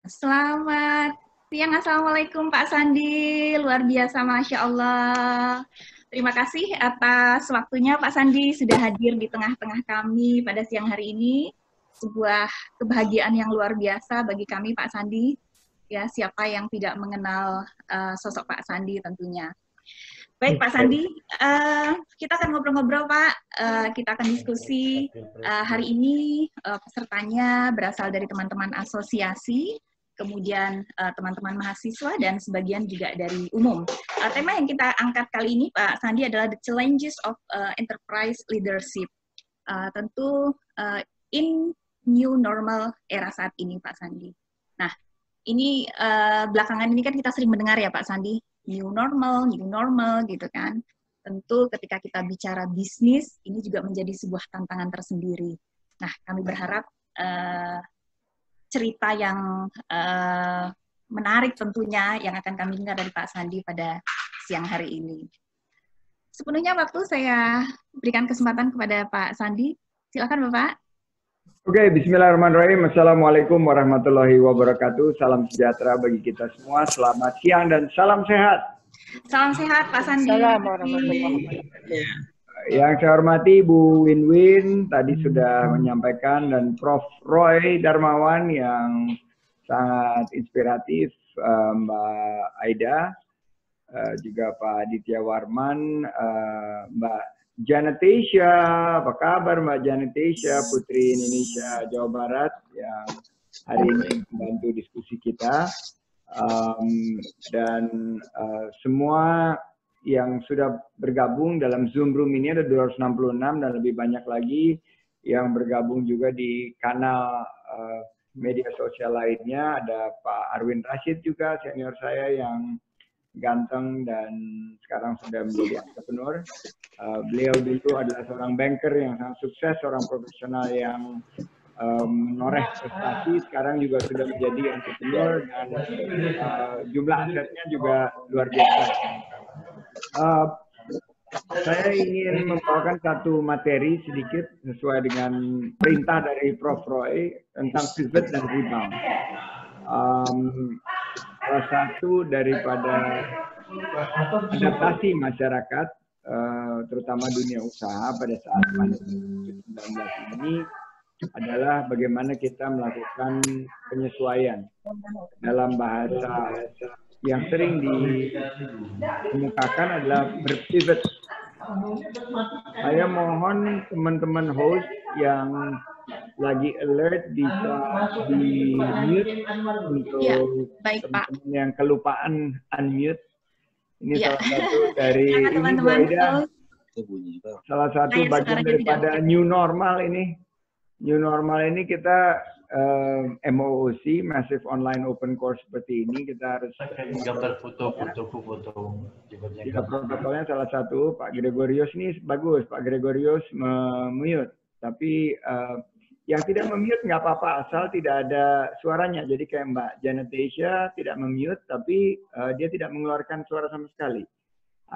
Selamat siang, Assalamualaikum Pak Sandi, luar biasa Masya Allah. Terima kasih atas waktunya Pak Sandi sudah hadir di tengah-tengah kami pada siang hari ini. Sebuah kebahagiaan yang luar biasa bagi kami Pak Sandi. Ya, siapa yang tidak mengenal sosok Pak Sandi tentunya. Baik Pak Sandi, kita akan ngobrol-ngobrol Pak, kita akan diskusi. Hari ini pesertanya berasal dari teman-teman asosiasi, kemudian teman-teman mahasiswa, dan sebagian juga dari umum. Tema yang kita angkat kali ini Pak Sandi adalah The Challenges of Enterprise Leadership. Tentu in new normal era saat ini Pak Sandi. Nah, ini belakangan ini kan kita sering mendengar ya Pak Sandi, new normal gitu kan. Tentu ketika kita bicara bisnis, ini juga menjadi sebuah tantangan tersendiri. Nah, kami berharap cerita yang menarik tentunya yang akan kami dengar dari Pak Sandi pada siang hari ini. Sepenuhnya waktu saya berikan kesempatan kepada Pak Sandi. Silakan Bapak. Oke, bismillahirrahmanirrahim. Assalamualaikum warahmatullahi wabarakatuh. Salam sejahtera bagi kita semua. Selamat siang dan salam sehat. Salam sehat Pak Sandi. Salam warahmatullahi wabarakatuh. Yang saya hormati Bu Winwin tadi sudah menyampaikan, dan Prof. Roy Darmawan yang sangat inspiratif, Mbak Aida, juga Pak Aditya Warman, Mbak Janetisha, apa kabar Mbak Janetisha, Putri Indonesia Jawa Barat yang hari ini membantu diskusi kita, dan semua yang sudah bergabung dalam Zoom Room ini ada 266 dan lebih banyak lagi yang bergabung juga di kanal media sosial lainnya. Ada Pak Arwin Rashid juga, senior saya yang ganteng dan sekarang sudah menjadi entrepreneur. Beliau dulu adalah seorang banker yang sangat sukses, seorang profesional yang menoreh prestasi, sekarang juga sudah menjadi entrepreneur dan jumlah asetnya juga luar biasa. Saya ingin membawakan satu materi sedikit sesuai dengan perintah dari Prof. Roy tentang pivot dan rebound. Salah satu daripada adaptasi masyarakat, terutama dunia usaha pada saat pandemi COVID-19 ini adalah bagaimana kita melakukan penyesuaian. Dalam bahasa yang sering dikemukakan adalah berpivot. Saya mohon teman-teman host yang lagi alert bisa di mute untuk teman-teman yang kelupaan unmute. Ini salah satu dari ini Bu Aida, salah satu bagian daripada new normal ini. New normal ini kita MOOC, Massive Online Open Course seperti ini, kita harus gambar foto. Ya, protokolnya salah satu, Pak Gregorius ini bagus, Pak Gregorius mute, tapi yang tidak memute nggak apa-apa asal tidak ada suaranya. Jadi kayak Mbak Janetisha tidak memute, tapi dia tidak mengeluarkan suara sama sekali.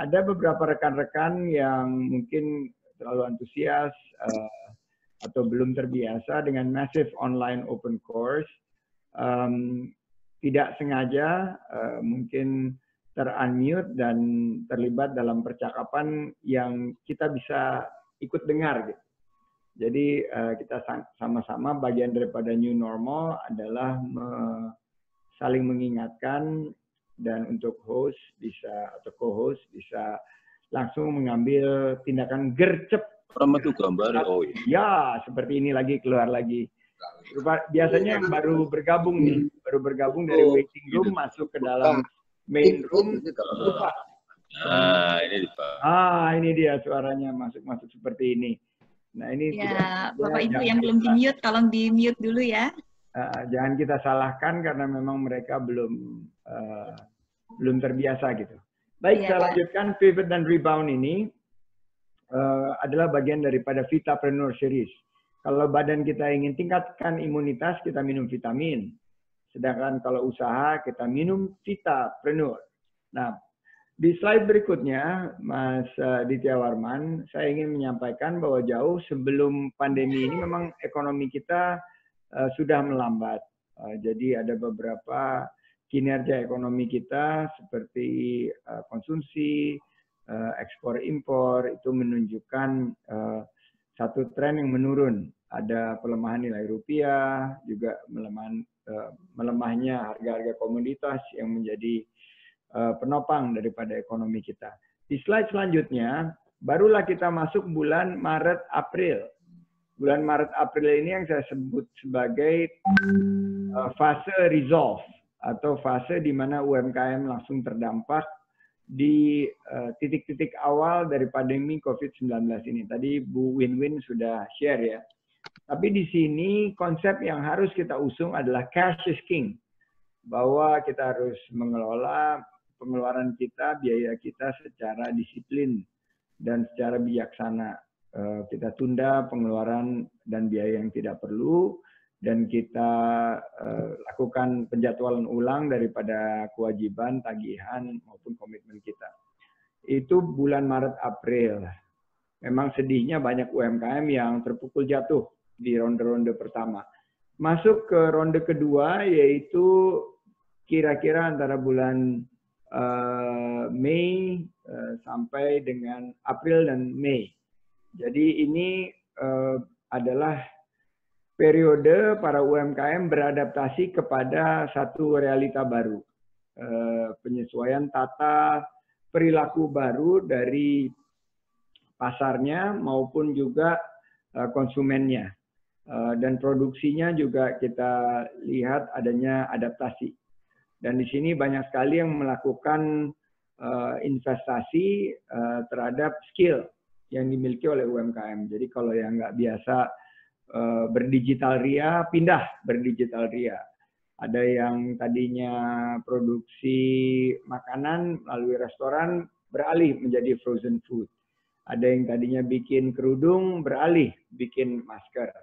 Ada beberapa rekan-rekan yang mungkin terlalu antusias atau belum terbiasa dengan Massive Online Open Course, tidak sengaja mungkin ter-unmute dan terlibat dalam percakapan yang kita bisa ikut dengar gitu. Jadi kita sama-sama bagian daripada new normal adalah saling mengingatkan, dan untuk host bisa atau co-host bisa langsung mengambil tindakan gercep. Itu gambar, oh iya. Ya, seperti ini lagi, keluar lagi. Biasanya yang baru bergabung nih, baru bergabung dari waiting room masuk ke dalam main room, lupa. Ini Pak. Ini dia suaranya masuk seperti ini. Nah ini ya, Bapak Ibu yang belum di-mute, tolong di-mute dulu ya. Jangan kita salahkan karena memang mereka belum terbiasa gitu. Baik, saya lanjutkan. Pivot dan rebound ini adalah bagian daripada Vitapreneur Series. Kalau badan kita ingin tingkatkan imunitas, kita minum vitamin. Sedangkan kalau usaha, kita minum Vitapreneur. Nah, di slide berikutnya, Mas Aditya Warman, saya ingin menyampaikan bahwa jauh sebelum pandemi ini memang ekonomi kita sudah melambat. Jadi ada beberapa kinerja ekonomi kita seperti konsumsi, ekspor impor itu menunjukkan satu tren yang menurun. Ada pelemahan nilai rupiah, juga melemahnya harga-harga komoditas yang menjadi penopang daripada ekonomi kita. Di slide selanjutnya, barulah kita masuk bulan Maret-April. Bulan Maret-April ini yang saya sebut sebagai fase resolve atau fase di mana UMKM langsung terdampak di titik-titik awal dari pandemi COVID-19 ini. Tadi Bu Win-Win sudah share ya. Tapi di sini konsep yang harus kita usung adalah cash is king. Bahwa kita harus mengelola pengeluaran kita, biaya kita secara disiplin dan secara bijaksana. Kita tunda pengeluaran dan biaya yang tidak perlu, dan kita lakukan penjadwalan ulang daripada kewajiban, tagihan, maupun komitmen kita. Itu bulan Maret-April. Memang sedihnya banyak UMKM yang terpukul jatuh di ronde-ronde pertama. Masuk ke ronde kedua, yaitu kira-kira antara bulan Mei sampai dengan April dan Mei. Jadi ini adalah periode para UMKM beradaptasi kepada satu realita baru. Penyesuaian tata perilaku baru dari pasarnya maupun juga konsumennya. Dan produksinya juga kita lihat adanya adaptasi. Dan di sini banyak sekali yang melakukan investasi terhadap skill yang dimiliki oleh UMKM. Jadi kalau yang nggak biasa berdigital ria, pindah berdigital ria. Ada yang tadinya produksi makanan melalui restoran, beralih menjadi frozen food. Ada yang tadinya bikin kerudung, beralih bikin masker.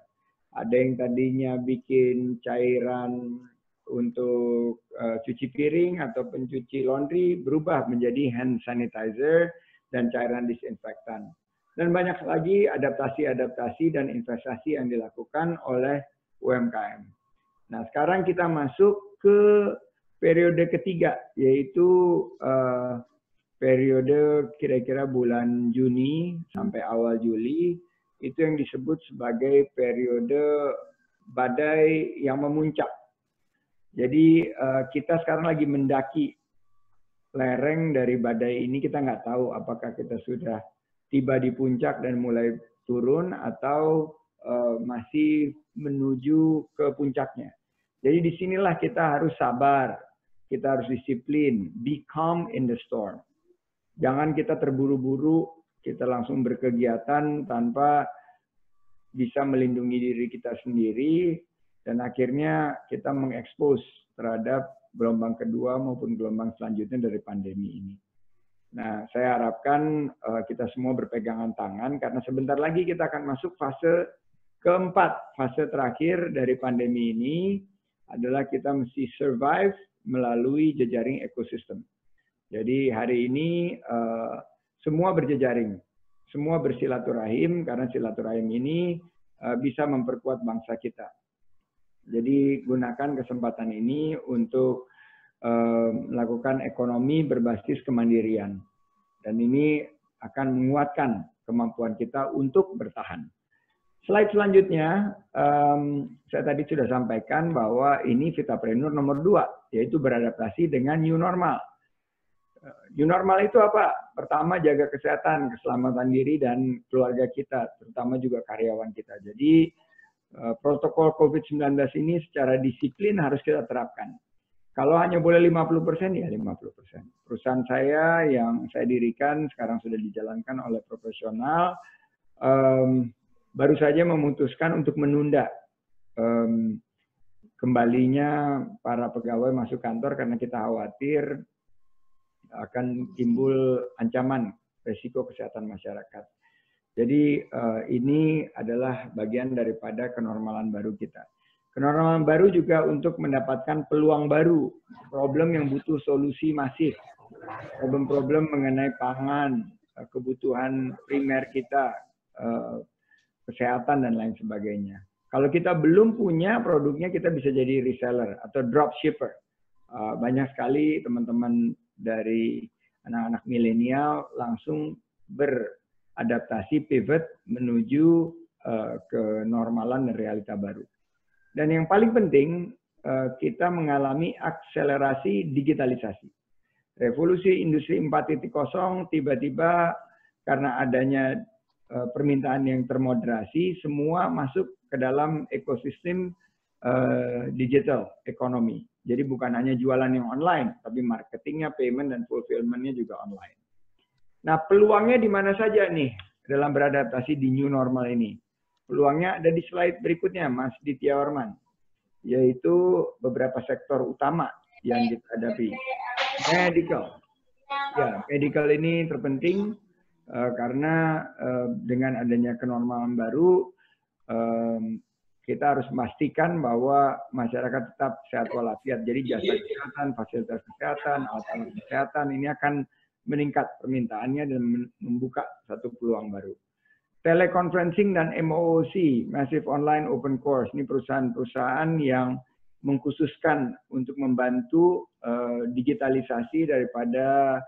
Ada yang tadinya bikin cairan untuk cuci piring atau pencuci laundry, berubah menjadi hand sanitizer dan cairan disinfektan. Dan banyak lagi adaptasi-adaptasi dan investasi yang dilakukan oleh UMKM. Nah, sekarang kita masuk ke periode ketiga, yaitu periode kira-kira bulan Juni sampai awal Juli. Itu yang disebut sebagai periode badai yang memuncak. Jadi kita sekarang lagi mendaki lereng dari badai ini. Kita nggak tahu apakah kita sudah tiba di puncak dan mulai turun atau masih menuju ke puncaknya. Jadi disinilah kita harus sabar, kita harus disiplin, be calm in the storm. Jangan kita terburu-buru, kita langsung berkegiatan tanpa bisa melindungi diri kita sendiri, dan akhirnya kita mengekspos terhadap gelombang kedua maupun gelombang selanjutnya dari pandemi ini. Nah, saya harapkan kita semua berpegangan tangan karena sebentar lagi kita akan masuk fase keempat. Fase terakhir dari pandemi ini adalah kita mesti survive melalui jejaring ekosistem. Jadi hari ini semua berjejaring, semua bersilaturahim karena silaturahim ini bisa memperkuat bangsa kita. Jadi gunakan kesempatan ini untuk melakukan ekonomi berbasis kemandirian. Dan ini akan menguatkan kemampuan kita untuk bertahan. Slide selanjutnya, saya tadi sudah sampaikan bahwa ini Vitapreneur nomor 2, yaitu beradaptasi dengan new normal. New normal itu apa? Pertama, jaga kesehatan, keselamatan diri dan keluarga kita, terutama juga karyawan kita. Jadi protokol COVID-19 ini secara disiplin harus kita terapkan. Kalau hanya boleh 50%, ya 50%. Perusahaan saya yang saya dirikan sekarang sudah dijalankan oleh profesional, baru saja memutuskan untuk menunda kembalinya para pegawai masuk kantor karena kita khawatir akan timbul ancaman resiko kesehatan masyarakat. Jadi ini adalah bagian daripada kenormalan baru kita. Kenormalan baru juga untuk mendapatkan peluang baru, problem yang butuh solusi masif, problem-problem mengenai pangan, kebutuhan primer kita, kesehatan dan lain sebagainya. Kalau kita belum punya produknya, kita bisa jadi reseller atau dropshipper. Banyak sekali teman-teman dari anak-anak milenial langsung beradaptasi, pivot menuju kenormalan dan realita baru. Dan yang paling penting, kita mengalami akselerasi digitalisasi. Revolusi industri 4.0 tiba-tiba karena adanya permintaan yang termoderasi, semua masuk ke dalam ekosistem digital ekonomi. Jadi bukan hanya jualan yang online, tapi marketingnya, payment, dan fulfillment-nya juga online. Nah, peluangnya di mana saja nih dalam beradaptasi di new normal ini? Peluangnya ada di slide berikutnya, Mas Ditya Warman, yaitu beberapa sektor utama yang kita hadapi. Medical. Ya, medical ini terpenting karena dengan adanya kenormalan baru, kita harus memastikan bahwa masyarakat tetap sehat walafiat. Jadi jasa kesehatan, fasilitas kesehatan, alat-alat kesehatan ini akan meningkat permintaannya dan membuka satu peluang baru. Teleconferencing dan MOOC, Massive Online Open Course, ini perusahaan-perusahaan yang mengkhususkan untuk membantu digitalisasi daripada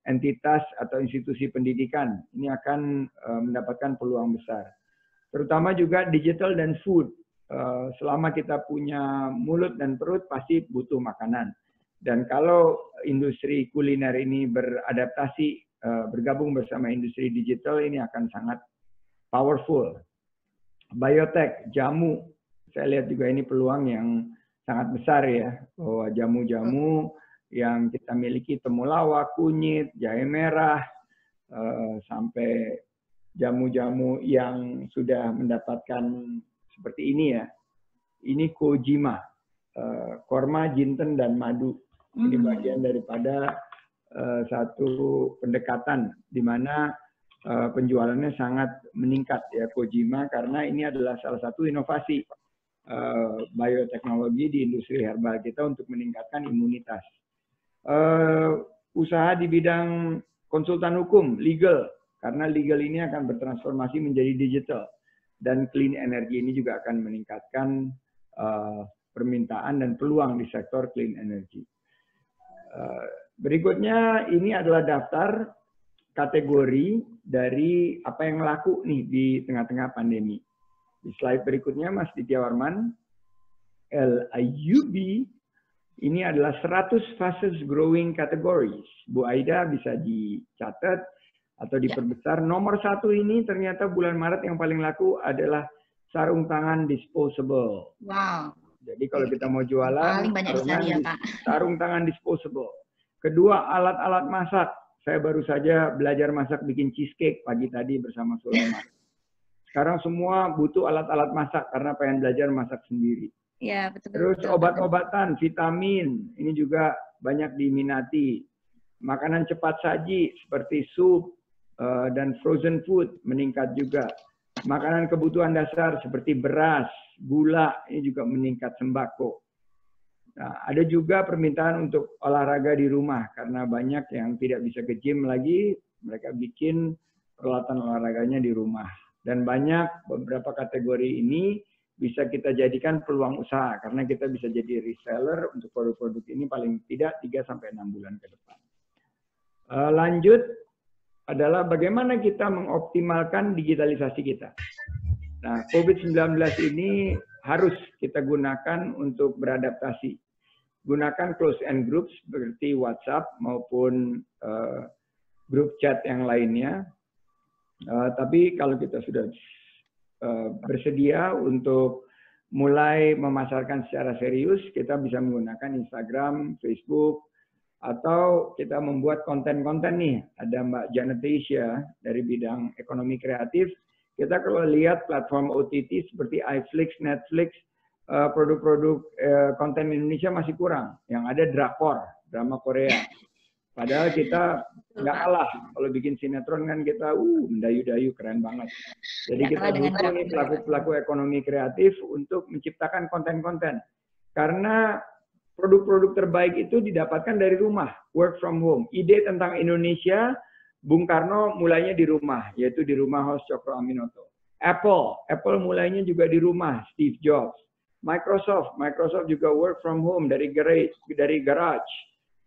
entitas atau institusi pendidikan. Ini akan mendapatkan peluang besar. Terutama juga digital dan food. Selama kita punya mulut dan perut, pasti butuh makanan. Dan kalau industri kuliner ini beradaptasi, bergabung bersama industri digital, ini akan sangat powerful. Biotech, jamu, saya lihat juga ini peluang yang sangat besar ya. Bahwa jamu-jamu yang kita miliki, temulawak, kunyit, jahe merah, sampai jamu-jamu yang sudah mendapatkan seperti ini ya. Ini kojima, korma, jinten, dan madu. Ini bagian daripada satu pendekatan di mana penjualannya sangat meningkat ya kojima, karena ini adalah salah satu inovasi bioteknologi di industri herbal kita untuk meningkatkan imunitas. Usaha di bidang konsultan hukum, legal, karena legal ini akan bertransformasi menjadi digital. Dan clean energy ini juga akan meningkatkan permintaan dan peluang di sektor clean energy. Berikutnya ini adalah daftar kategori dari apa yang laku nih di tengah-tengah pandemi. Di slide berikutnya, Mas Ditya Warman, LIUB, ini adalah 100 fastest growing categories. Bu Aida bisa dicatat atau diperbesar. Nomor 1 ini ternyata bulan Maret yang paling laku adalah sarung tangan disposable. Wow. Jadi kalau kita mau jualan, paling banyak sekali ya, Pak. Sarung tangan disposable. Kedua, alat-alat masak. Saya baru saja belajar masak bikin cheesecake pagi tadi bersama Sulaiman. Sekarang semua butuh alat-alat masak karena pengen belajar masak sendiri. Ya, betul. Terus obat-obatan, vitamin, ini juga banyak diminati. Makanan cepat saji seperti sup dan frozen food meningkat juga. Makanan kebutuhan dasar seperti beras, gula, ini juga meningkat, sembako. Nah, ada juga permintaan untuk olahraga di rumah karena banyak yang tidak bisa ke gym lagi, mereka bikin peralatan olahraganya di rumah. Dan banyak beberapa kategori ini bisa kita jadikan peluang usaha karena kita bisa jadi reseller untuk produk-produk ini paling tidak 3-6 bulan ke depan. Lanjut adalah bagaimana kita mengoptimalkan digitalisasi kita. Nah, COVID-19 ini harus kita gunakan untuk beradaptasi. Gunakan close end groups seperti WhatsApp maupun grup chat yang lainnya. Tapi kalau kita sudah bersedia untuk mulai memasarkan secara serius, kita bisa menggunakan Instagram, Facebook, atau kita membuat konten-konten nih. Ada Mbak Janet Asia dari bidang ekonomi kreatif. Kita kalau lihat platform OTT seperti iFlix, Netflix, produk-produk konten Indonesia masih kurang. Yang ada drakor, drama Korea. Padahal kita nggak kalah. Kalau bikin sinetron kan kita mendayu-dayu, keren banget. Jadi kita butuh nih pelaku-pelaku ekonomi kreatif untuk menciptakan konten-konten. Karena produk-produk terbaik itu didapatkan dari rumah, work from home. Ide tentang Indonesia, Bung Karno mulainya di rumah, yaitu di rumah House Cokro Aminoto. Apple mulainya juga di rumah, Steve Jobs. Microsoft juga work from home dari garage.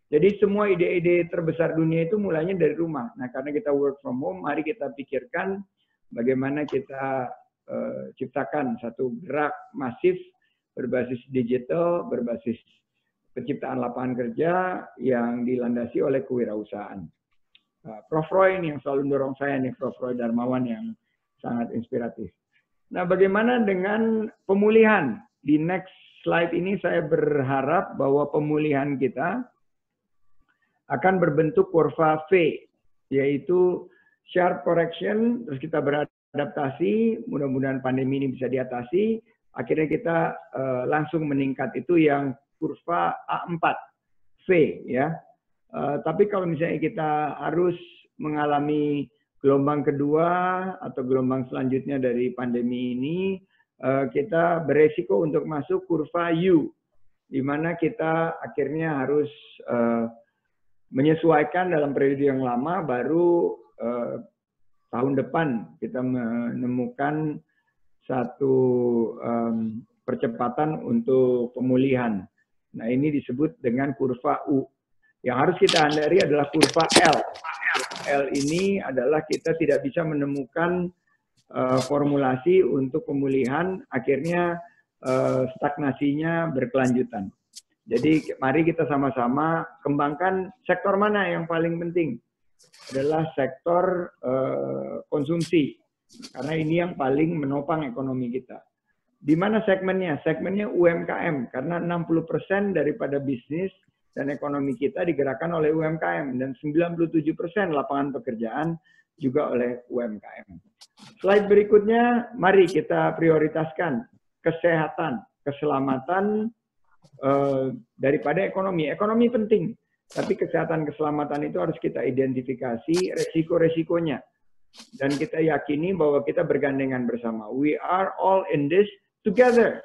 Jadi semua ide-ide terbesar dunia itu mulainya dari rumah. Nah, karena kita work from home, mari kita pikirkan bagaimana kita ciptakan satu gerak masif berbasis digital, berbasis penciptaan lapangan kerja yang dilandasi oleh kewirausahaan. Prof. Roy ini yang selalu mendorong saya nih, Prof. Roy Darmawan yang sangat inspiratif. Nah, bagaimana dengan pemulihan? Di next slide ini saya berharap bahwa pemulihan kita akan berbentuk kurva V, yaitu sharp correction, terus kita beradaptasi, mudah-mudahan pandemi ini bisa diatasi, akhirnya kita langsung meningkat, itu yang kurva A4, V ya. Tapi kalau misalnya kita harus mengalami gelombang kedua atau gelombang selanjutnya dari pandemi ini, kita beresiko untuk masuk kurva U, di mana kita akhirnya harus menyesuaikan dalam periode yang lama, baru tahun depan kita menemukan satu percepatan untuk pemulihan. Nah, ini disebut dengan kurva U. Yang harus kita hindari adalah kurva L. L ini adalah kita tidak bisa menemukan formulasi untuk pemulihan, akhirnya stagnasinya berkelanjutan. Jadi mari kita sama-sama kembangkan sektor mana yang paling penting. Adalah sektor konsumsi. Karena ini yang paling menopang ekonomi kita. Di mana segmennya? Segmennya UMKM. Karena 60% daripada bisnis dan ekonomi kita digerakkan oleh UMKM. Dan 97% lapangan pekerjaan juga oleh UMKM. Slide berikutnya, mari kita prioritaskan kesehatan, keselamatan, daripada ekonomi. Ekonomi penting, tapi kesehatan keselamatan itu harus kita identifikasi resiko-resikonya. Dan kita yakini bahwa kita bergandengan bersama. We are all in this together.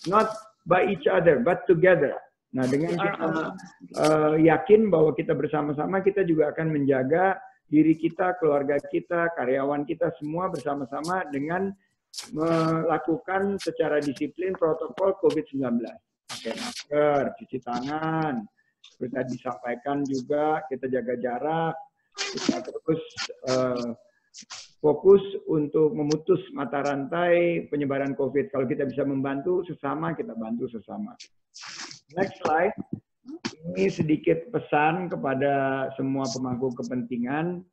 Not by each other, but together. Nah, dengan kita yakin bahwa kita bersama-sama, kita juga akan menjaga diri kita, keluarga kita, karyawan kita, semua bersama-sama dengan melakukan secara disiplin protokol COVID-19. Pakai masker, cuci tangan, kita disampaikan juga kita jaga jarak, kita terus fokus untuk memutus mata rantai penyebaran COVID. Kalau kita bisa membantu sesama, kita bantu sesama. Next slide. Ini sedikit pesan kepada semua pemangku kepentingan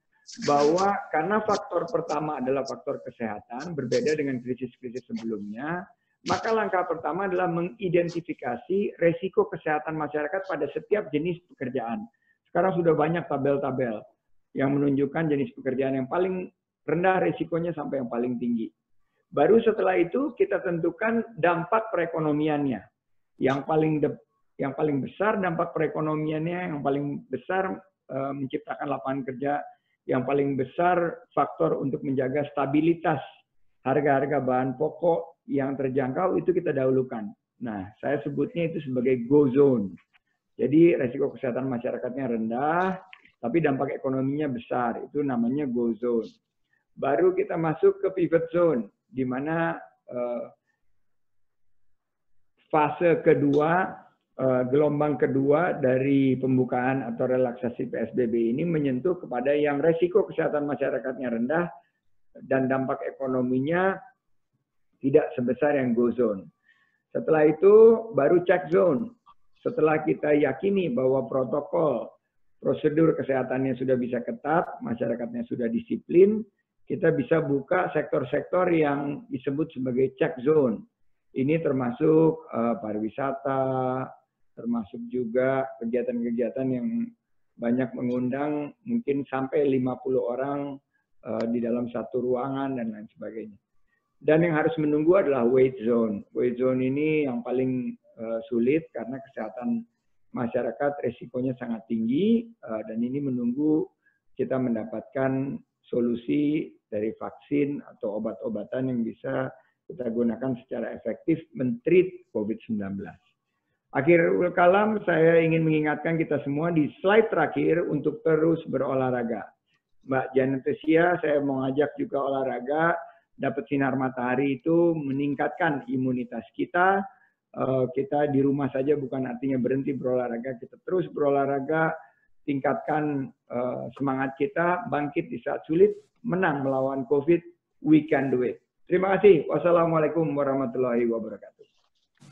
bahwa karena faktor pertama adalah faktor kesehatan, berbeda dengan krisis-krisis sebelumnya, maka langkah pertama adalah mengidentifikasi resiko kesehatan masyarakat pada setiap jenis pekerjaan. Sekarang sudah banyak tabel-tabel yang menunjukkan jenis pekerjaan yang paling rendah risikonya sampai yang paling tinggi. Baru setelah itu kita tentukan dampak perekonomiannya. Yang paling besar dampak perekonomiannya, yang paling besar menciptakan lapangan kerja, yang paling besar faktor untuk menjaga stabilitas harga-harga bahan pokok yang terjangkau itu kita dahulukan. Nah, saya sebutnya itu sebagai go zone. Jadi resiko kesehatan masyarakatnya rendah, tapi dampak ekonominya besar. Itu namanya go zone. Baru kita masuk ke pivot zone, di mana fase kedua, gelombang kedua dari pembukaan atau relaksasi PSBB ini menyentuh kepada yang resiko kesehatan masyarakatnya rendah dan dampak ekonominya tidak sebesar yang go zone. Setelah itu baru check zone. Setelah kita yakini bahwa protokol, prosedur kesehatannya sudah bisa ketat, masyarakatnya sudah disiplin, kita bisa buka sektor-sektor yang disebut sebagai check zone. Ini termasuk pariwisata, termasuk juga kegiatan-kegiatan yang banyak mengundang mungkin sampai 50 orang di dalam satu ruangan dan lain sebagainya. Dan yang harus menunggu adalah wait zone. Wait zone ini yang paling sulit karena kesehatan masyarakat resikonya sangat tinggi dan ini menunggu kita mendapatkan solusi dari vaksin atau obat-obatan yang bisa kita gunakan secara efektif men-treat COVID-19. Akhirul kalam, saya ingin mengingatkan kita semua di slide terakhir untuk terus berolahraga. Mbak Janetesia, saya mau ngajak juga olahraga. dapat sinar matahari itu meningkatkan imunitas kita. Kita di rumah saja bukan artinya berhenti berolahraga, kita terus berolahraga, tingkatkan semangat kita, bangkit di saat sulit, menang melawan COVID, we can do it. Terima kasih. Wassalamualaikum warahmatullahi wabarakatuh.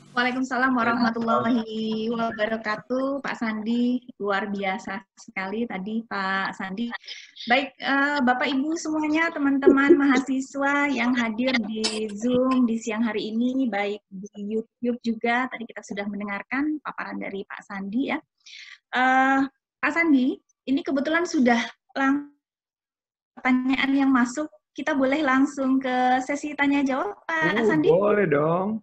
Waalaikumsalam warahmatullahi wabarakatuh. Pak Sandi, luar biasa sekali tadi Pak Sandi. Baik, Bapak Ibu semuanya, teman-teman mahasiswa yang hadir di Zoom di siang hari ini, baik di YouTube juga, tadi kita sudah mendengarkan paparan dari Pak Sandi ya. Pak Sandi, ini kebetulan sudah pertanyaan yang masuk, kita boleh langsung ke sesi tanya jawab Pak Sandi? Boleh dong.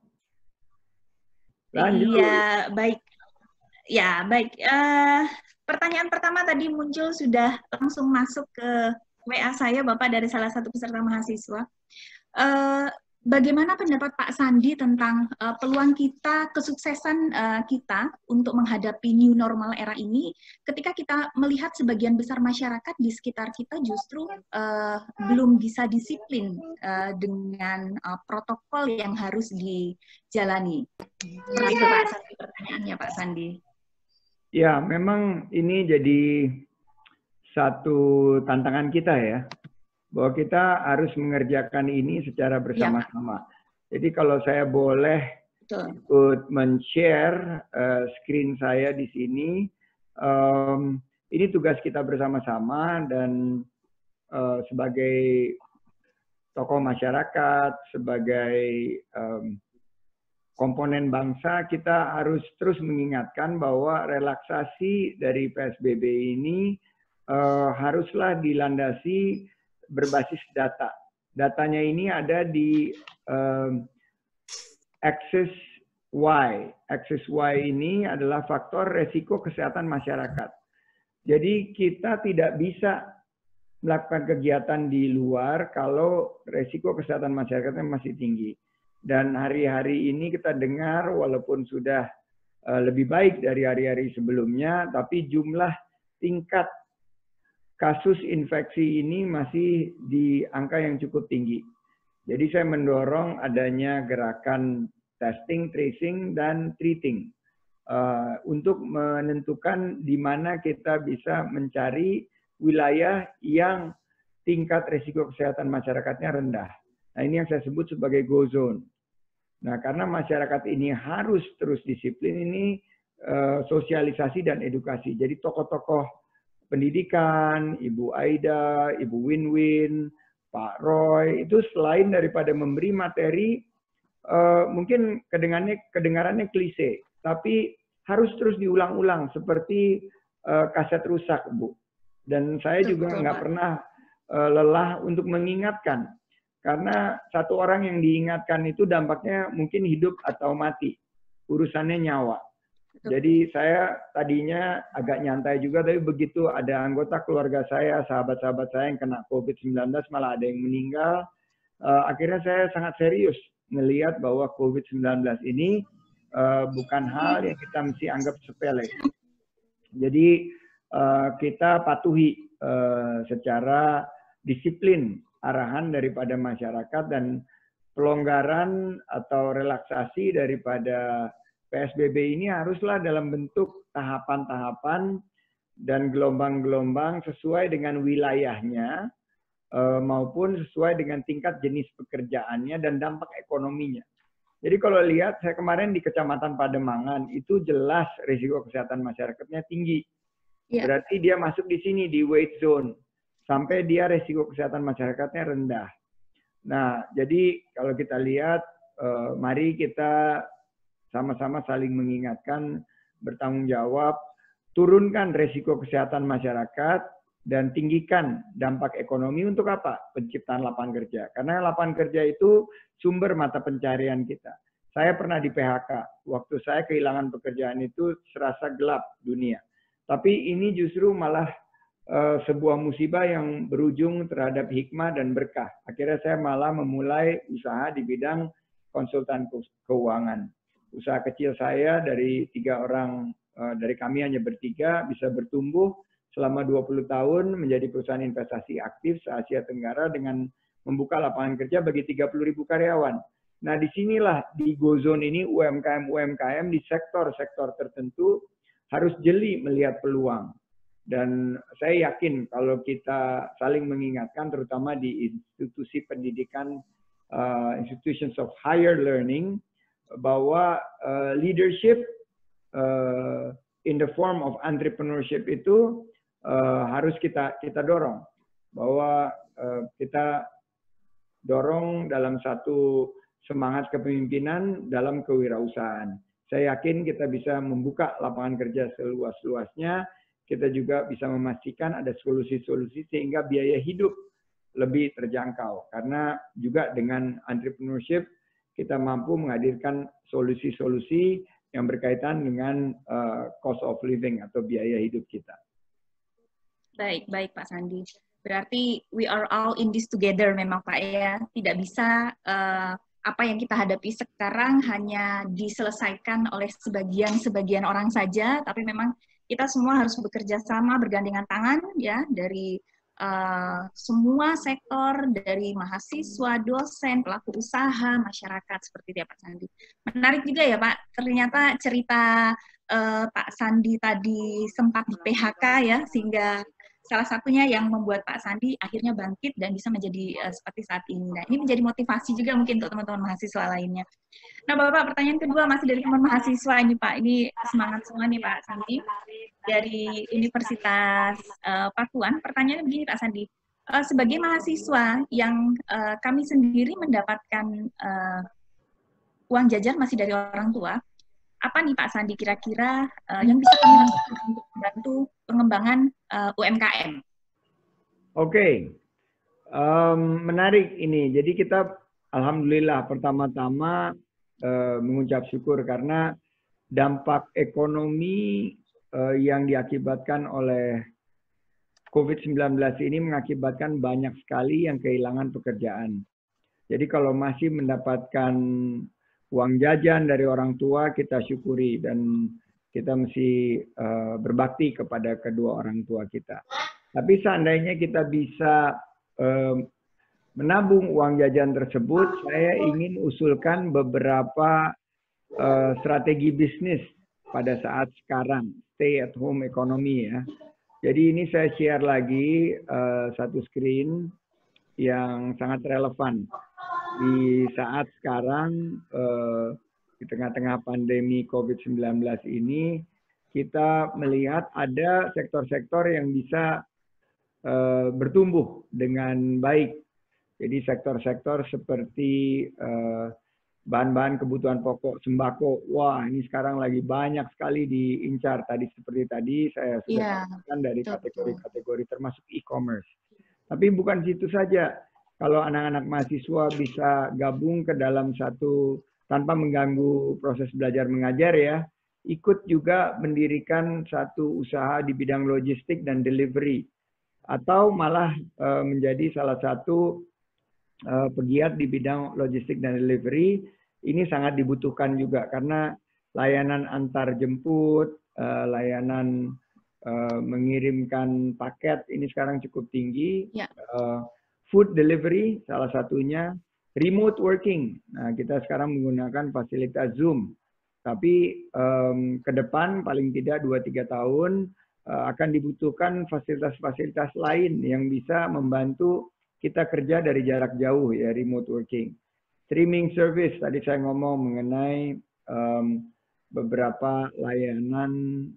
Lanjut. Iya, baik. Ya, baik. Pertanyaan pertama tadi muncul sudah langsung masuk ke WA saya, Bapak, dari salah satu peserta mahasiswa. Bagaimana pendapat Pak Sandi tentang peluang kita, kesuksesan kita untuk menghadapi new normal era ini ketika kita melihat sebagian besar masyarakat di sekitar kita justru belum bisa disiplin dengan protokol yang harus dijalani. Seperti itu Pak Sandi, pertanyaannya Pak Sandi. Ya, memang ini jadi satu tantangan kita ya, bahwa kita harus mengerjakan ini secara bersama-sama. Ya. Jadi kalau saya boleh ikut men-share screen saya di sini, ini tugas kita bersama-sama dan sebagai tokoh masyarakat, sebagai komponen bangsa, kita harus terus mengingatkan bahwa relaksasi dari PSBB ini haruslah dilandasi berbasis data. Datanya ini ada di axis Y. Axis Y ini adalah faktor resiko kesehatan masyarakat. Jadi kita tidak bisa melakukan kegiatan di luar kalau resiko kesehatan masyarakatnya masih tinggi. Dan hari-hari ini kita dengar walaupun sudah lebih baik dari hari-hari sebelumnya, tapi jumlah tingkat kasus infeksi ini masih di angka yang cukup tinggi. Jadi saya mendorong adanya gerakan testing, tracing, dan treating untuk menentukan di mana kita bisa mencari wilayah yang tingkat risiko kesehatan masyarakatnya rendah. Nah, ini yang saya sebut sebagai go zone. Nah, karena masyarakat ini harus terus disiplin, ini sosialisasi dan edukasi. Jadi tokoh-tokoh pendidikan, Ibu Aida, Ibu Win-Win, Pak Roy, itu selain daripada memberi materi, mungkin kedengarannya klise, tapi harus terus diulang-ulang seperti kaset rusak, Bu. Dan saya juga nggak pernah lelah untuk mengingatkan, karena satu orang yang diingatkan itu dampaknya mungkin hidup atau mati, urusannya nyawa. Jadi saya tadinya agak nyantai juga, tapi begitu ada anggota keluarga saya, sahabat-sahabat saya yang kena COVID-19, malah ada yang meninggal, akhirnya saya sangat serius melihat bahwa COVID-19 ini bukan hal yang kita mesti anggap sepele. Jadi kita patuhi secara disiplin arahan daripada masyarakat dan pelonggaran atau relaksasi daripada PSBB ini haruslah dalam bentuk tahapan-tahapan dan gelombang-gelombang sesuai dengan wilayahnya maupun sesuai dengan tingkat jenis pekerjaannya dan dampak ekonominya. Jadi kalau lihat, saya kemarin di Kecamatan Pademangan itu jelas risiko kesehatan masyarakatnya tinggi. Berarti dia masuk di sini di weight zone sampai dia risiko kesehatan masyarakatnya rendah. Nah, jadi kalau kita lihat, mari kita sama-sama saling mengingatkan, bertanggung jawab, turunkan risiko kesehatan masyarakat, dan tinggikan dampak ekonomi untuk apa? Penciptaan lapangan kerja. Karena lapangan kerja itu sumber mata pencarian kita. Saya pernah di PHK. Waktu saya kehilangan pekerjaan itu serasa gelap dunia. Tapi ini justru malah sebuah musibah yang berujung terhadap hikmah dan berkah. Akhirnya saya malah memulai usaha di bidang konsultan keuangan. Usaha kecil saya dari 3 orang, dari kami hanya bertiga, bisa bertumbuh selama 20 tahun menjadi perusahaan investasi aktif se-Asia Tenggara dengan membuka lapangan kerja bagi 30.000 karyawan. Nah, disinilah di GoZone ini UMKM di sektor-sektor tertentu harus jeli melihat peluang. Dan saya yakin kalau kita saling mengingatkan, terutama di institusi pendidikan, institutions of higher learning, bahwa leadership in the form of entrepreneurship itu harus kita dorong, bahwa kita dorong dalam satu semangat kepemimpinan dalam kewirausahaan. Saya yakin kita bisa membuka lapangan kerja seluas-luasnya. Kita juga bisa memastikan ada solusi-solusi sehingga biaya hidup lebih terjangkau. Karena juga dengan entrepreneurship kita mampu menghadirkan solusi-solusi yang berkaitan dengan cost of living atau biaya hidup kita. Baik Pak Sandi. Berarti we are all in this together memang Pak ya. Tidak bisa apa yang kita hadapi sekarang hanya diselesaikan oleh sebagian orang saja, tapi memang kita semua harus bekerja sama, bergandengan tangan ya, dari semua sektor, dari mahasiswa, dosen, pelaku usaha, masyarakat, seperti itu ya Pak Sandi. Menarik juga ya Pak, ternyata cerita Pak Sandi tadi sempat di PHK ya, sehingga salah satunya yang membuat Pak Sandi akhirnya bangkit dan bisa menjadi seperti saat ini. Nah, ini menjadi motivasi juga mungkin untuk teman-teman mahasiswa lainnya. Nah, Bapak, pertanyaan kedua masih dari teman mahasiswa ini, Pak. Ini semangat semua nih, Pak Sandi. Dari Universitas Pakuan, pertanyaannya begini, Pak Sandi. Sebagai mahasiswa yang kami sendiri mendapatkan uang jajan masih dari orang tua, apa nih Pak Sandi kira-kira yang bisa kami lakukan untuk membantu pengembangan UMKM? Oke, menarik ini. Jadi kita alhamdulillah pertama-tama mengucap syukur karena dampak ekonomi yang diakibatkan oleh COVID-19 ini mengakibatkan banyak sekali yang kehilangan pekerjaan. Jadi kalau masih mendapatkan uang jajan dari orang tua, kita syukuri dan kita mesti berbakti kepada kedua orang tua kita. Tapi seandainya kita bisa menabung uang jajan tersebut, saya ingin usulkan beberapa strategi bisnis pada saat sekarang, stay at home economy ya. Jadi ini saya share lagi satu screen yang sangat relevan. Di saat sekarang, di tengah-tengah pandemi COVID-19 ini, kita melihat ada sektor-sektor yang bisa bertumbuh dengan baik. Jadi sektor-sektor seperti bahan-bahan kebutuhan pokok, sembako, wah ini sekarang lagi banyak sekali diincar. Seperti tadi saya sudah katakan dari kategori-kategori termasuk e-commerce. Tapi bukan situ saja. Kalau anak-anak mahasiswa bisa gabung ke dalam satu, tanpa mengganggu proses belajar mengajar ya, ikut juga mendirikan satu usaha di bidang logistik dan delivery. Atau malah menjadi salah satu pegiat di bidang logistik dan delivery. Ini sangat dibutuhkan juga karena layanan antar jemput, layanan mengirimkan paket ini sekarang cukup tinggi. Ya. Food delivery salah satunya, remote working. Nah, kita sekarang menggunakan fasilitas Zoom. Tapi ke depan paling tidak 2-3 tahun akan dibutuhkan fasilitas-fasilitas lain yang bisa membantu kita kerja dari jarak jauh ya, remote working. Streaming service, tadi saya ngomong mengenai beberapa layanan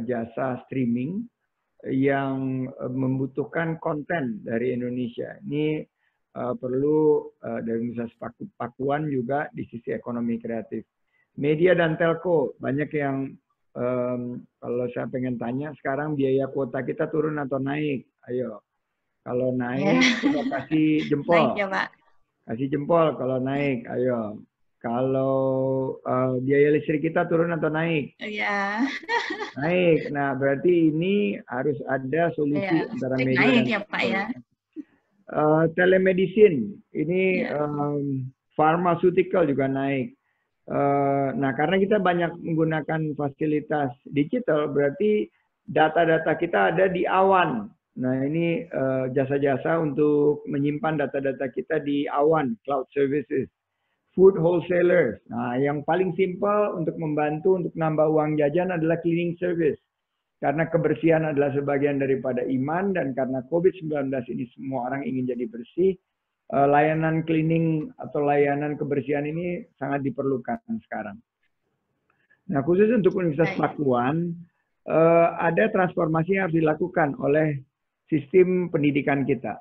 jasa streaming yang membutuhkan konten dari Indonesia. Ini perlu dari Universitas Pakuan juga di sisi ekonomi kreatif. Media dan telco, banyak yang kalau saya pengen tanya, sekarang biaya kuota kita turun atau naik? Ayo, kalau naik kita kasih jempol. Naik ya, Pak. Kasih jempol kalau naik, ayo. Kalau biaya listrik kita turun atau naik? Iya. Naik. Nah, berarti ini harus ada solusi antara media naik dan ya, Pak ya. Telemedicine, ini pharmaceutical juga naik. Nah, karena kita banyak menggunakan fasilitas digital, berarti data-data kita ada di awan. Nah, ini jasa-jasa untuk menyimpan data-data kita di Awan Cloud Services. Food wholesalers. Nah, yang paling simpel untuk membantu untuk nambah uang jajan adalah cleaning service. Karena kebersihan adalah sebagian daripada iman dan karena COVID-19 ini semua orang ingin jadi bersih, layanan cleaning atau layanan kebersihan ini sangat diperlukan sekarang. Nah, khusus untuk Universitas Pakuan, ada transformasi yang harus dilakukan oleh sistem pendidikan kita.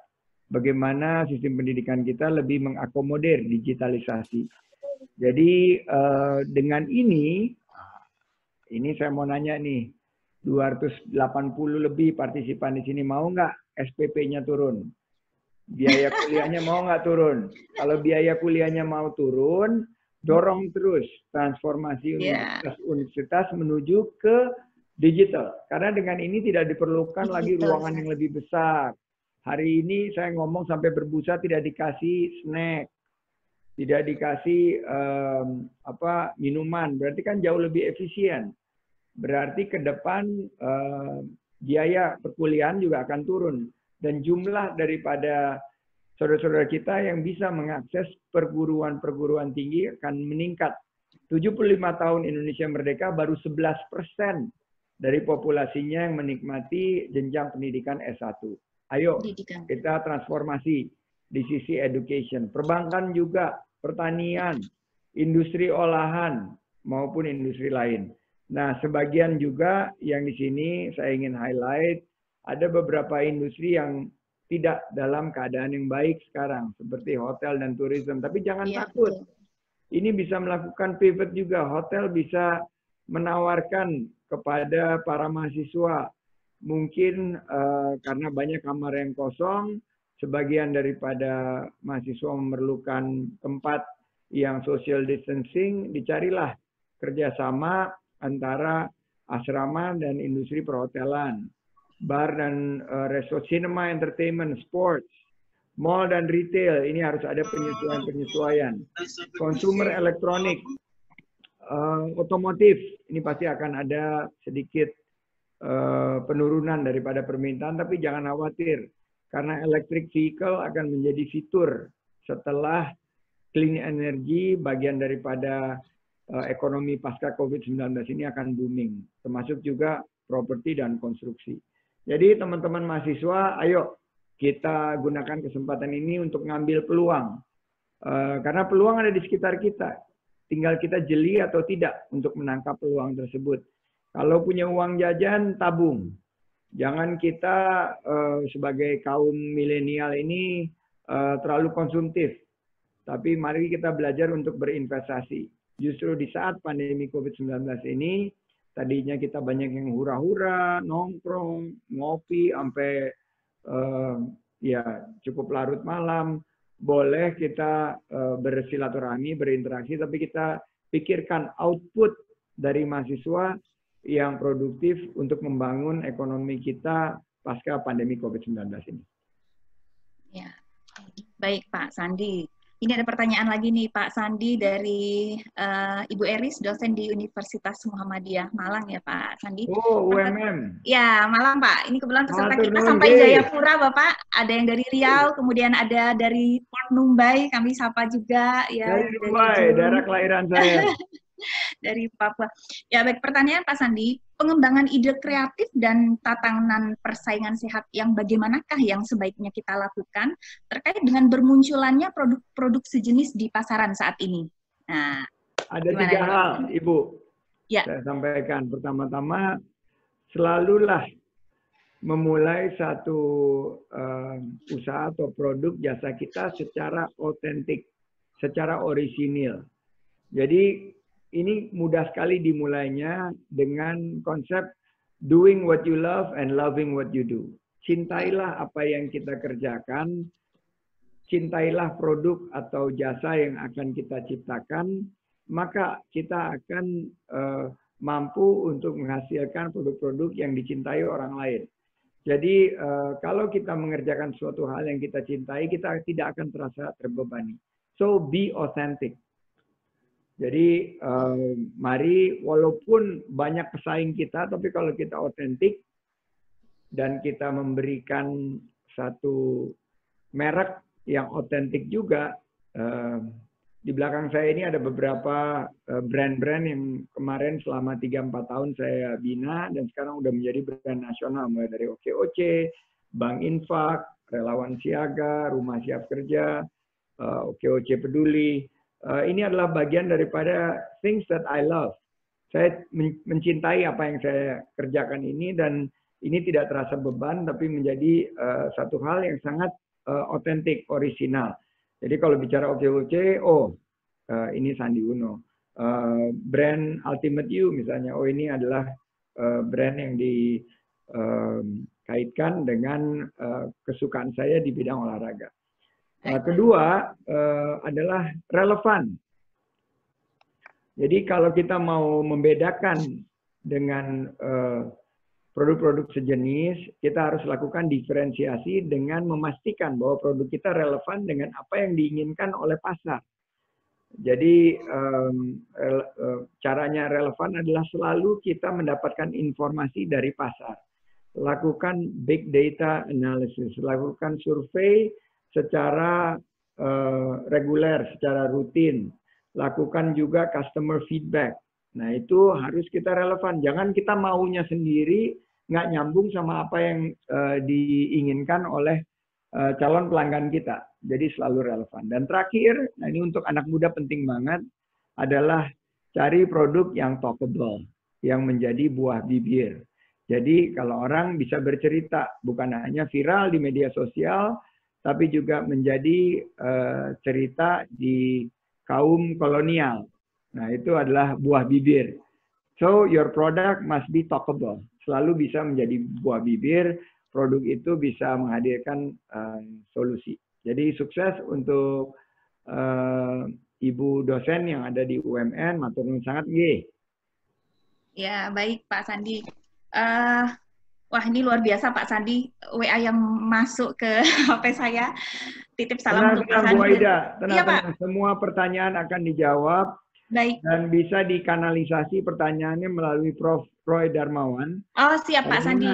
Bagaimana sistem pendidikan kita lebih mengakomodir digitalisasi. Jadi dengan ini saya mau nanya nih, 280 lebih partisipan di sini mau nggak SPP-nya turun? Biaya kuliahnya mau nggak turun? Kalau biaya kuliahnya mau turun, dorong terus transformasi universitas menuju ke digital. Karena dengan ini tidak diperlukan lagi ruangan yang lebih besar. Hari ini saya ngomong sampai berbusa tidak dikasih snack, tidak dikasih minuman. Berarti kan jauh lebih efisien. Berarti ke depan biaya perkuliahan juga akan turun. Dan jumlah daripada saudara-saudara kita yang bisa mengakses perguruan tinggi akan meningkat. 75 tahun Indonesia merdeka baru 11% dari populasinya yang menikmati jenjang pendidikan S1. Ayo kita transformasi di sisi education. Perbankan juga, pertanian, industri olahan, maupun industri lain. Nah, sebagian juga yang di sini saya ingin highlight, ada beberapa industri yang tidak dalam keadaan yang baik sekarang, seperti hotel dan tourism. Tapi jangan takut. Ini bisa melakukan pivot juga. Hotel bisa menawarkan kepada para mahasiswa, mungkin karena banyak kamar yang kosong, sebagian daripada mahasiswa memerlukan tempat yang social distancing, dicarilah kerjasama antara asrama dan industri perhotelan, bar dan resort, cinema, entertainment, sports, mall dan retail. Ini harus ada penyesuaian-penyesuaian. Consumer elektronik, otomotif, ini pasti akan ada sedikit penurunan daripada permintaan, tapi jangan khawatir karena electric vehicle akan menjadi fitur setelah clean energy, bagian daripada ekonomi pasca COVID-19 ini akan booming, termasuk juga properti dan konstruksi. Jadi teman-teman mahasiswa, ayo kita gunakan kesempatan ini untuk ngambil peluang, karena peluang ada di sekitar kita, tinggal kita jeli atau tidak untuk menangkap peluang tersebut. Kalau punya uang jajan, tabung. Jangan kita sebagai kaum milenial ini terlalu konsumtif. Tapi mari kita belajar untuk berinvestasi. Justru di saat pandemi COVID-19 ini, tadinya kita banyak yang hura-hura, nongkrong, ngopi, sampai cukup larut malam. Boleh kita bersilaturahmi, berinteraksi, tapi kita pikirkan output dari mahasiswa yang produktif untuk membangun ekonomi kita pasca pandemi COVID-19 ini. Ya, baik Pak Sandi. Ini ada pertanyaan lagi nih Pak Sandi dari Ibu Eris, dosen di Universitas Muhammadiyah Malang ya Pak Sandi. Oh, UMM. Ya, Malang Pak. Ini kebetulan peserta kita sampai Jayapura Bapak. Ada yang dari Riau, kemudian ada dari Port Numbai, kami sapa juga. Ya, dari Numbai, daerah kelahiran saya. Dari Papua. Ya, baik, pertanyaan Pak Sandi, pengembangan ide kreatif dan tatanan persaingan sehat yang bagaimanakah yang sebaiknya kita lakukan terkait dengan bermunculannya produk-produk sejenis di pasaran saat ini? Nah, ada 3 hal, Ibu. Ya. Saya sampaikan. Pertama-tama, selalulah memulai satu usaha atau produk jasa kita secara otentik, secara orisinil. Jadi, ini mudah sekali dimulainya dengan konsep doing what you love and loving what you do. Cintailah apa yang kita kerjakan, cintailah produk atau jasa yang akan kita ciptakan, maka kita akan mampu untuk menghasilkan produk-produk yang dicintai orang lain. Jadi kalau kita mengerjakan suatu hal yang kita cintai, kita tidak akan terasa terbebani. So be authentic. Jadi mari walaupun banyak pesaing kita, tapi kalau kita otentik, dan kita memberikan satu merek yang otentik juga. Di belakang saya ini ada beberapa brand-brand yang kemarin selama 3-4 tahun saya bina dan sekarang udah menjadi brand nasional, mulai dari OKOC, Bank Infak, Relawan Siaga, Rumah Siap Kerja, OKOC Peduli. Ini adalah bagian daripada things that I love. Saya mencintai apa yang saya kerjakan ini dan ini tidak terasa beban tapi menjadi satu hal yang sangat otentik, orisinal. Jadi kalau bicara OKOC, ini Sandi Uno. Brand Ultimate You misalnya, ini adalah brand yang dikaitkan dengan kesukaan saya di bidang olahraga. Kedua adalah relevan. Jadi kalau kita mau membedakan dengan produk-produk sejenis, kita harus lakukan diferensiasi dengan memastikan bahwa produk kita relevan dengan apa yang diinginkan oleh pasar. Jadi caranya relevan adalah selalu kita mendapatkan informasi dari pasar. Lakukan big data analysis, lakukan survei secara reguler, secara rutin. Lakukan juga customer feedback. Nah, itu harus kita relevan. Jangan kita maunya sendiri, nggak nyambung sama apa yang diinginkan oleh calon pelanggan kita. Jadi selalu relevan. Dan terakhir, nah ini untuk anak muda penting banget, adalah cari produk yang talkable, yang menjadi buah bibir. Jadi kalau orang bisa bercerita, bukan hanya viral di media sosial, tapi juga menjadi cerita di kaum kolonial. Nah, itu adalah buah bibir. So, your product must be talkable. Selalu bisa menjadi buah bibir, produk itu bisa menghadirkan solusi. Jadi, sukses untuk Ibu dosen yang ada di UMN, matur nuwun sangat nggih. Ya, baik Pak Sandi. Wah, ini luar biasa Pak Sandi, WA yang masuk ke HP saya. Titip salam untuk Pak Sandi. Bu Aida, tenang, Iya, Pak. Semua pertanyaan akan dijawab. Baik. Dan bisa dikanalisasi pertanyaannya melalui Prof. Roy Darmawan. Oh, siap Pak Sandi.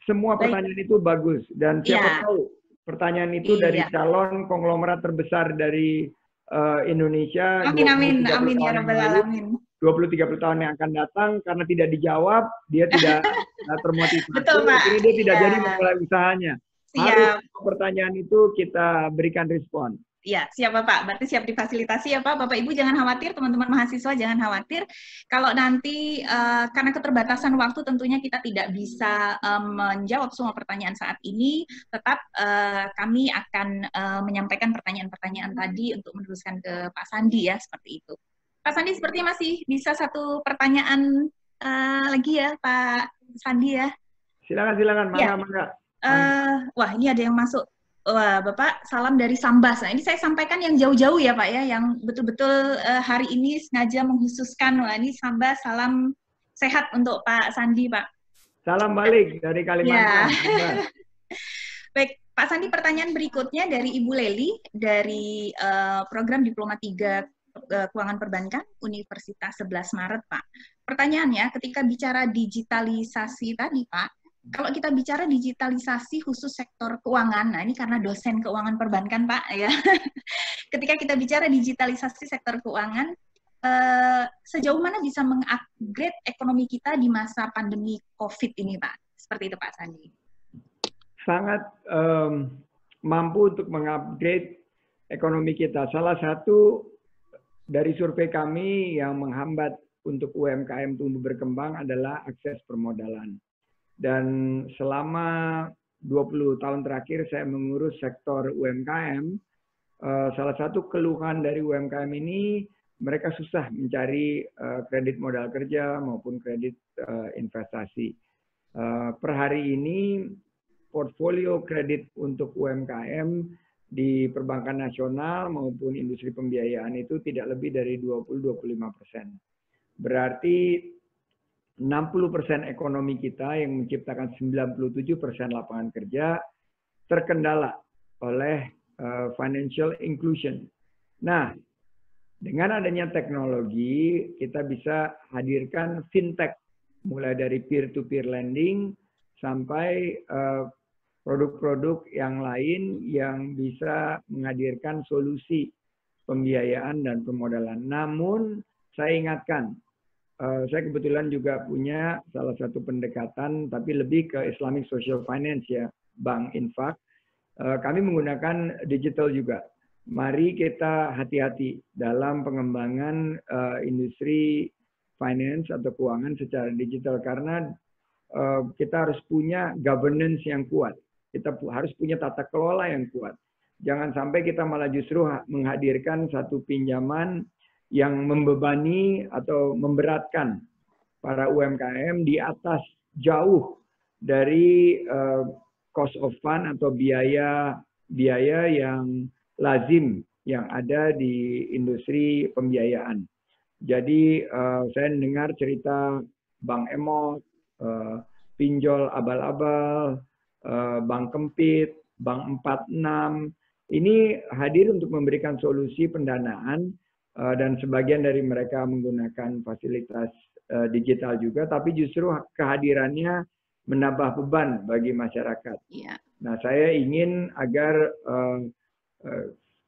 Semua pertanyaan itu bagus. Dan siapa tahu pertanyaan itu dari calon konglomerat terbesar dari Indonesia. Amin, amin ya rabbal alamin. 20-30 tahun yang akan datang, karena tidak dijawab, dia tidak termotivasi. Betul, Pak. Jadi dia tidak jadi memulai usahanya. Siap. Harus pertanyaan itu kita berikan respon. Ya, siap Bapak. Berarti siap difasilitasi ya Pak. Bapak Ibu jangan khawatir, teman-teman mahasiswa jangan khawatir. Kalau nanti karena keterbatasan waktu tentunya kita tidak bisa menjawab semua pertanyaan saat ini, tetap kami akan menyampaikan pertanyaan-pertanyaan tadi untuk meneruskan ke Pak Sandi ya, seperti itu. Pak Sandi seperti masih bisa satu pertanyaan lagi ya Pak Sandi ya. Silakan, mangga. Wah, ini ada yang masuk. Wah, Bapak, salam dari Sambas. Nah, ini saya sampaikan yang jauh-jauh ya, Pak, ya, yang betul-betul hari ini sengaja mengkhususkan. Wah, ini Sambas, salam sehat untuk Pak Sandi, Pak. Salam balik dari Kalimantan. Ya. Baik, Pak Sandi, pertanyaan berikutnya dari Ibu Leli, dari program Diploma 3 Keuangan Perbankan, Universitas 11 Maret, Pak. Pertanyaannya, ketika bicara digitalisasi tadi, Pak, kalau kita bicara digitalisasi khusus sektor keuangan, nah ini karena dosen keuangan perbankan Pak ya. Ketika kita bicara digitalisasi sektor keuangan, sejauh mana bisa mengupgrade ekonomi kita di masa pandemi COVID ini Pak? Seperti itu Pak Sandi. Sangat mampu untuk mengupgrade ekonomi kita. Salah satu dari survei kami yang menghambat untuk UMKM tumbuh berkembang adalah akses permodalan. Dan selama 20 tahun terakhir saya mengurus sektor UMKM, salah satu keluhan dari UMKM ini, mereka susah mencari kredit modal kerja maupun kredit investasi. Per hari ini, portfolio kredit untuk UMKM di perbankan nasional maupun industri pembiayaan itu tidak lebih dari 20-25%. Berarti 60% ekonomi kita yang menciptakan 97% lapangan kerja terkendala oleh financial inclusion. Nah, dengan adanya teknologi, kita bisa hadirkan fintech, mulai dari peer-to-peer lending sampai produk-produk yang lain yang bisa menghadirkan solusi pembiayaan dan pemodalan. Namun saya ingatkan, saya kebetulan juga punya salah satu pendekatan, tapi lebih ke Islamic Social Finance ya, Bank Infak. Kami menggunakan digital juga. Mari kita hati-hati dalam pengembangan industri finance atau keuangan secara digital, karena kita harus punya governance yang kuat. Kita harus punya tata kelola yang kuat. Jangan sampai kita malah justru menghadirkan satu pinjaman yang membebani atau memberatkan para UMKM di atas jauh dari cost of fund atau biaya yang lazim yang ada di industri pembiayaan. Jadi saya dengar cerita Bank Emot, pinjol abal-abal, Bank Kempit, Bank 46, ini hadir untuk memberikan solusi pendanaan dan sebagian dari mereka menggunakan fasilitas digital juga, tapi justru kehadirannya menambah beban bagi masyarakat. Iya. Nah, saya ingin agar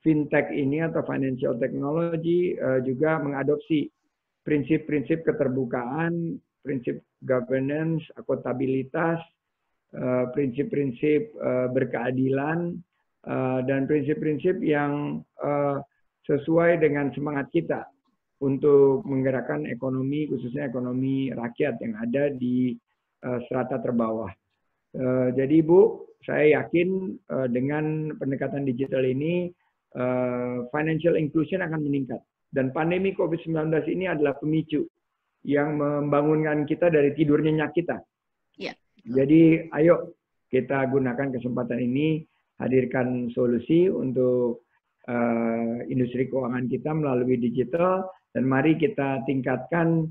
fintech ini atau financial technology juga mengadopsi prinsip-prinsip keterbukaan, prinsip governance, akuntabilitas, prinsip-prinsip berkeadilan, dan prinsip-prinsip yang sesuai dengan semangat kita untuk menggerakkan ekonomi, khususnya ekonomi rakyat yang ada di strata terbawah. Jadi Bu, saya yakin dengan pendekatan digital ini, financial inclusion akan meningkat. Dan pandemi COVID-19 ini adalah pemicu yang membangunkan kita dari tidur nyenyak kita. Iya. Jadi ayo kita gunakan kesempatan ini, hadirkan solusi untuk industri keuangan kita melalui digital, dan mari kita tingkatkan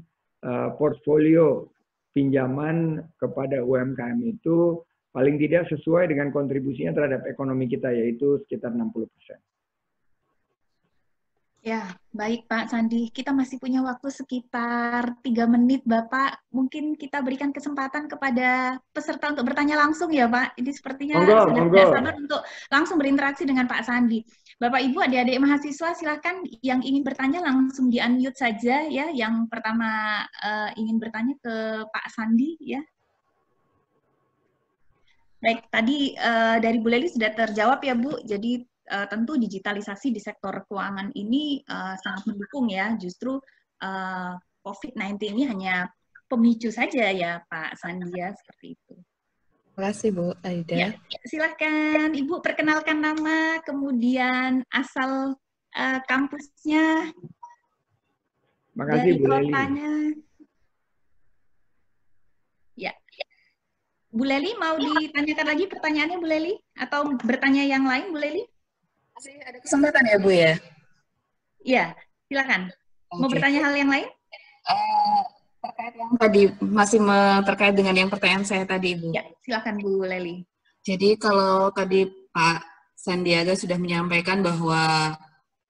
portfolio pinjaman kepada UMKM itu paling tidak sesuai dengan kontribusinya terhadap ekonomi kita, yaitu sekitar 60%. Ya, baik Pak Sandi. Kita masih punya waktu sekitar 3 menit, Bapak. Mungkin kita berikan kesempatan kepada peserta untuk bertanya langsung ya, Pak. Ini sepertinya sudah tidak sabar untuk langsung berinteraksi dengan Pak Sandi. Bapak, Ibu, adik-adik mahasiswa, silakan yang ingin bertanya langsung di-unmute saja ya. Yang pertama ingin bertanya ke Pak Sandi ya. Baik, tadi dari Bu Leli sudah terjawab ya, Bu. Jadi tentu digitalisasi di sektor keuangan ini sangat mendukung ya. Justru COVID-19 ini hanya pemicu saja ya Pak Sandi ya, seperti itu. Terima kasih Bu Aida. Ya, silahkan Ibu perkenalkan nama, kemudian asal kampusnya, Makasih, dari Bu Leli. kotanya. Ya, Bu Leli mau ditanyakan lagi pertanyaannya Bu Leli? Atau bertanya yang lain Bu Leli? Masih ada kesempatan ya Bu ya? Iya, silakan. Mau bertanya hal yang lain? Terkait yang tadi, masih terkait dengan yang pertanyaan saya tadi Ibu. Ya, silakan Bu Leli. Jadi kalau tadi Pak Sandiaga sudah menyampaikan bahwa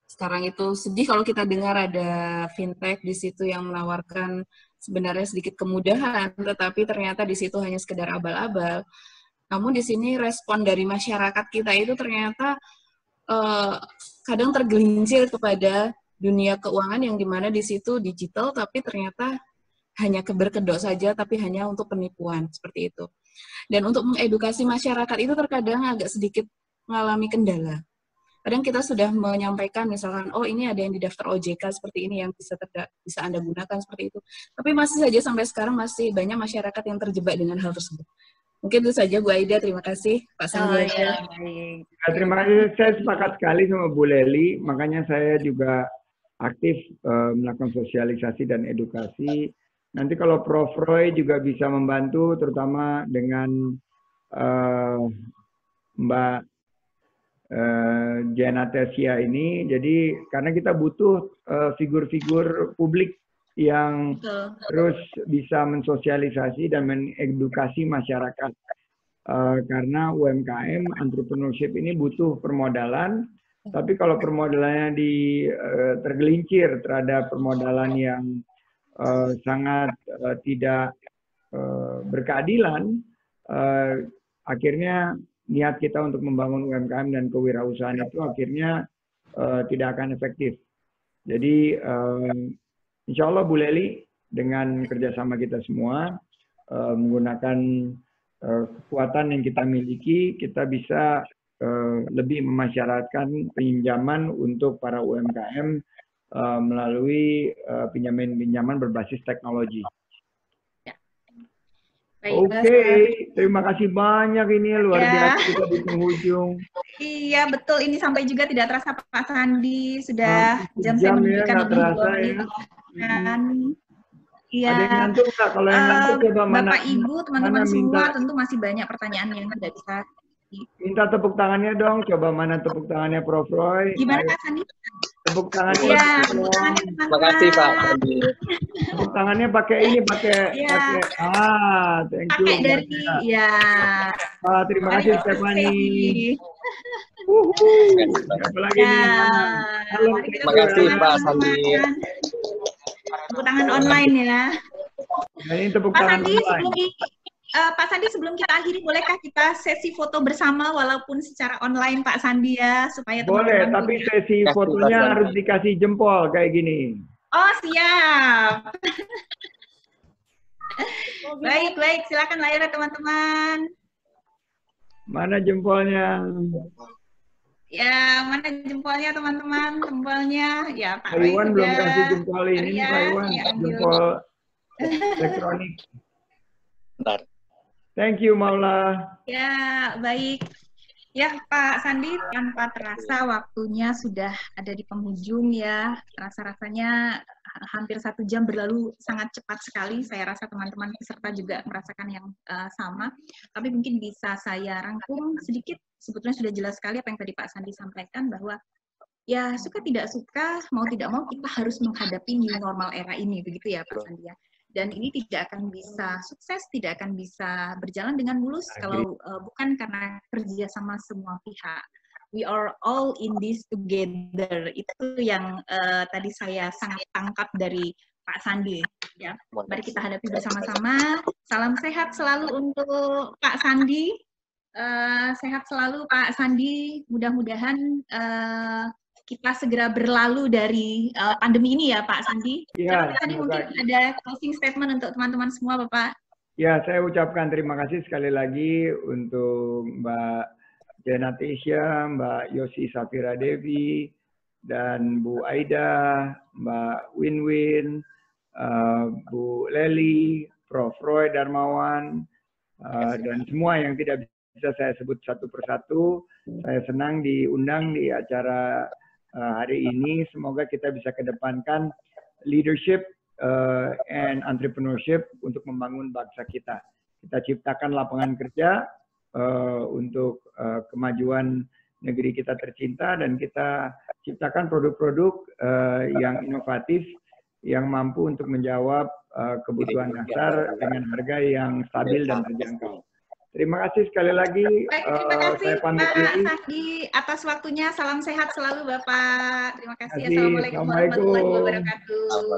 sekarang itu sedih kalau kita dengar ada fintech di situ yang menawarkan sebenarnya sedikit kemudahan, tetapi ternyata di situ hanya sekedar abal-abal. Namun di sini respon dari masyarakat kita itu ternyata kadang tergelincir kepada dunia keuangan yang dimana di situ digital, tapi ternyata hanya berkedok saja, tapi hanya untuk penipuan, seperti itu. Dan untuk mengedukasi masyarakat itu terkadang agak sedikit mengalami kendala. Kadang kita sudah menyampaikan misalkan, oh ini ada yang di daftar OJK seperti ini yang bisa Anda gunakan seperti itu. Tapi masih saja sampai sekarang masih banyak masyarakat yang terjebak dengan hal tersebut. Mungkin itu saja Bu Aida, terima kasih Pak Sandiaga. Terima kasih, saya sepakat sekali sama Bu Leli, makanya saya juga aktif melakukan sosialisasi dan edukasi. Nanti kalau Prof. Roy juga bisa membantu, terutama dengan Mbak Jana Tesia ini, jadi karena kita butuh figur-figur publik yang terus bisa mensosialisasi dan mengedukasi masyarakat. Karena UMKM, entrepreneurship ini butuh permodalan, tapi kalau permodalannya tergelincir terhadap permodalan yang sangat tidak berkeadilan, akhirnya niat kita untuk membangun UMKM dan kewirausahaan itu akhirnya tidak akan efektif. Jadi insya Allah Bu Leli dengan kerjasama kita semua menggunakan kekuatan yang kita miliki, kita bisa lebih memasyaratkan pinjaman untuk para UMKM melalui pinjaman-pinjaman berbasis teknologi. Oke, terima kasih banyak, ini luar biasa kita di penghujung. Iya betul, ini sampai juga tidak terasa Pak Sandi, sudah jam saya menunjukkan lebih 2 menit. Iya. Ada yang ngantuk nggak? Kalau yang ngantuk coba mana? Bapak Ibu, teman-teman semua tentu masih banyak pertanyaan yang tidak bisa. Minta tepuk tangannya dong, coba mana tepuk tangannya Prof. Roy? Gimana Kak Sandi? Tepuk tangannya. Iya, tepuk tangannya teman-teman. Terima kasih Pak Sandi. Tepuk tangannya pakai ini, pakai thank you. Pakai dari terima kasih Stephanie. Apalagi nih? Halo, terima kasih Pak Sandi. Tepuk tangan online ya. Nah, ini tepuk Pak tangan Sandi, online. Pak Sandi, sebelum kita akhiri, bolehkah kita sesi foto bersama walaupun secara online Pak Sandi ya, supaya boleh, teman-teman tapi sesi fotonya harus dikasih jempol kayak gini. Oh siap. Baik, silakan layar teman-teman. Mana jempolnya? Ya, mana jempolnya teman-teman? Jempolnya, ya Pak Pak Iwan Roy belum sudah. kasih jempol ini, Pak Iwan. Jempol elektronik. Bentar. Thank you, Maula. Ya, baik. Ya, Pak Sandi, tanpa terasa waktunya sudah ada di penghujung ya. Rasa-rasanya hampir 1 jam berlalu sangat cepat sekali. Saya rasa teman-teman peserta juga merasakan yang sama. Tapi mungkin bisa saya rangkum sedikit. Sebetulnya sudah jelas sekali apa yang tadi Pak Sandi sampaikan, bahwa ya suka tidak suka, mau tidak mau kita harus menghadapi new normal era ini, begitu ya Pak Sandi ya. Dan ini tidak akan bisa sukses, tidak akan bisa berjalan dengan mulus kalau bukan karena kerja sama semua pihak. We are all in this together. Itu yang tadi saya sangat tangkap dari Pak Sandi. Ya, mari kita hadapi bersama-sama. Salam sehat selalu untuk Pak Sandi. Sehat selalu Pak Sandi. Mudah-mudahan kita segera berlalu dari pandemi ini ya Pak Sandi. Ya, tadi mungkin ada closing statement untuk teman-teman semua Bapak. Ya, saya ucapkan terima kasih sekali lagi untuk Mbak Jenatisha, Mbak Yosi Safira Devi, dan Bu Aida, Mbak Winwin, Bu Leli, Prof. Roy Darmawan, dan semua yang tidak bisa saya sebut satu persatu. Saya senang diundang di acara hari ini. Semoga kita bisa kedepankan leadership and entrepreneurship untuk membangun bangsa kita. Kita ciptakan lapangan kerja untuk kemajuan negeri kita tercinta, dan kita ciptakan produk-produk yang inovatif yang mampu untuk menjawab kebutuhan dasar dengan harga yang stabil dan terjangkau. Terima kasih sekali lagi. Baik, terima kasih saya pamit Pak diri Sandi atas waktunya. Salam sehat selalu Bapak. Terima kasih. Assalamualaikum Assalamualaikum warahmatullahi wabarakatuh.